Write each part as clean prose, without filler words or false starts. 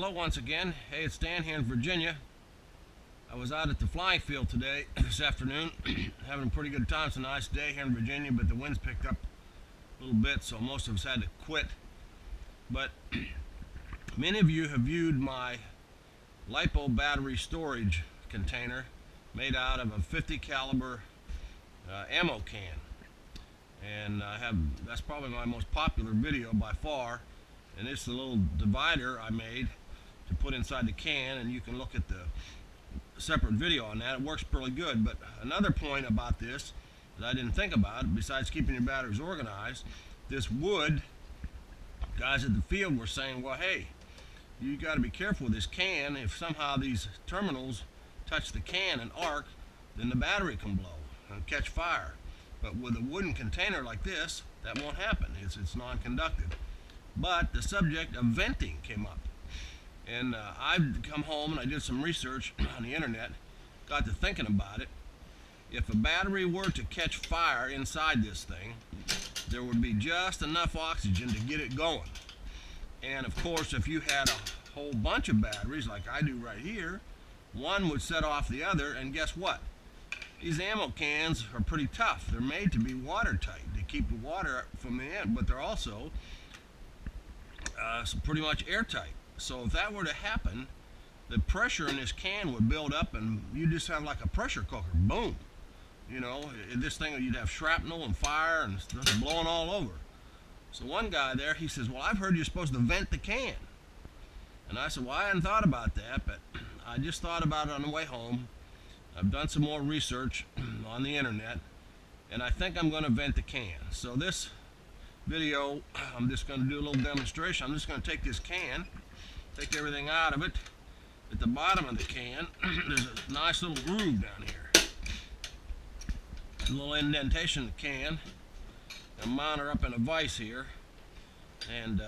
Hello once again. Hey, it's Dan here in Virginia. I was out at the flying field today, this afternoon, having a pretty good time. It's a nice day here in Virginia, but the winds picked up a little bit, so most of us had to quit. But many of you have viewed my LiPo battery storage container made out of a 50 caliber ammo can. And that's probably my most popular video by far. And it's the little divider I made to put inside the can, and you can look at the separate video on that. It works pretty good. But another point about this that I didn't think about, besides keeping your batteries organized, this wood, guys at the field were saying, well, hey, you got to be careful with this can. If somehow these terminals touch the can and arc, then the battery can blow and catch fire. But with a wooden container like this, that won't happen. It's non-conductive. But the subject of venting came up. And I've come home and I did some research on the internet, got to thinking about it. If a battery were to catch fire inside this thing, there would be just enough oxygen to get it going. And of course, if you had a whole bunch of batteries like I do right here, one would set off the other, and guess what? These ammo cans are pretty tough. They're made to be watertight. They keep the water from the end, but they're also pretty much airtight. So if that were to happen, the pressure in this can would build up, and you just have like a pressure cooker. Boom! You know, this thing, you'd have shrapnel and fire and stuff blowing all over. So one guy there, he says, well, I've heard you're supposed to vent the can. And I said, well, I hadn't thought about that, but I just thought about it on the way home. I've done some more research on the internet, and I think I'm going to vent the can. So this video, I'm just going to do a little demonstration. I'm just going to take this can, take everything out of it. At the bottom of the can, there's a nice little groove down here. A little indentation in the can. And mount her up in a vise here. And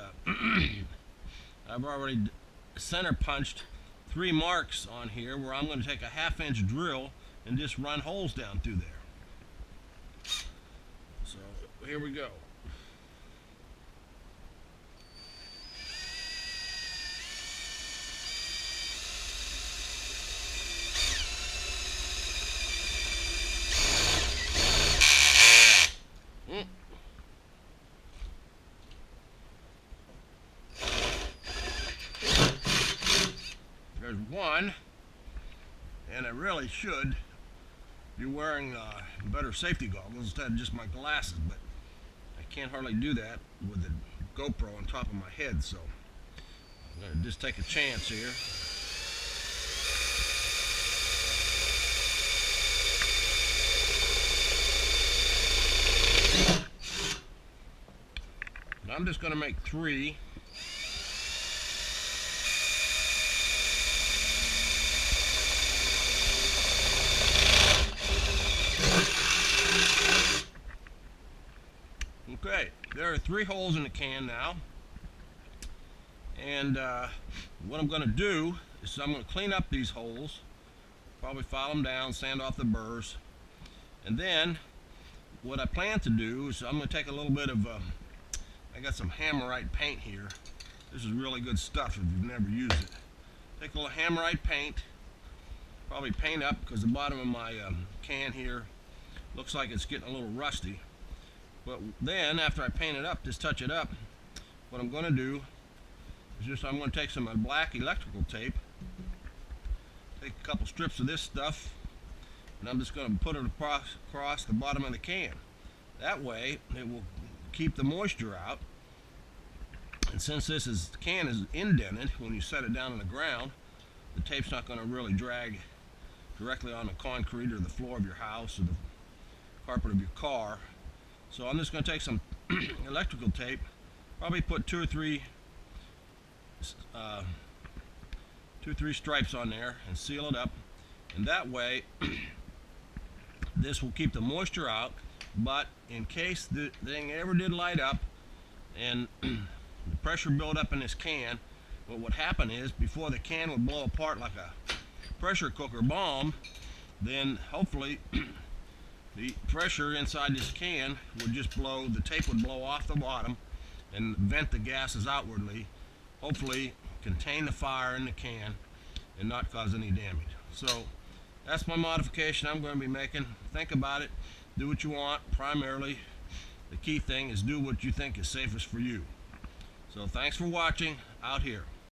I've already center punched 3 marks on here where I'm going to take a 1/2-inch drill and just run holes down through there. So here we go. There's one, and I really should be wearing better safety goggles instead of just my glasses, but I can't hardly do that with the GoPro on top of my head, so I'm going to just take a chance here. And I'm just going to make 3. Okay, there are 3 holes in the can now, and what I'm going to do is I'm going to clean up these holes, probably file them down, sand off the burrs, and then what I plan to do is I'm going to take a little bit of, I got some Hammerite paint here. This is really good stuff if you've never used it. Take a little Hammerite paint, probably paint up because the bottom of my can here looks like it's getting a little rusty. But then, after I paint it up, just touch it up, what I'm going to do is I'm going to take some black electrical tape, take a couple strips of this stuff, and I'm just going to put it across the bottom of the can. That way, it will keep the moisture out. And since the can is indented, when you set it down on the ground, the tape's not going to really drag directly on the concrete or the floor of your house or the carpet of your car. So I'm just going to take some electrical tape, probably put 2 or 3 stripes on there and seal it up. And that way, this will keep the moisture out. But in case the thing ever did light up and the pressure built up in this can, what would happen is before the can would blow apart like a pressure cooker bomb, then hopefully the pressure inside this can would just the tape would blow off the bottom and vent the gases outwardly, hopefully contain the fire in the can and not cause any damage. So that's my modification I'm going to be making. Think about it. Do what you want. Primarily, the key thing is do what you think is safest for you. So thanks for watching. Out here.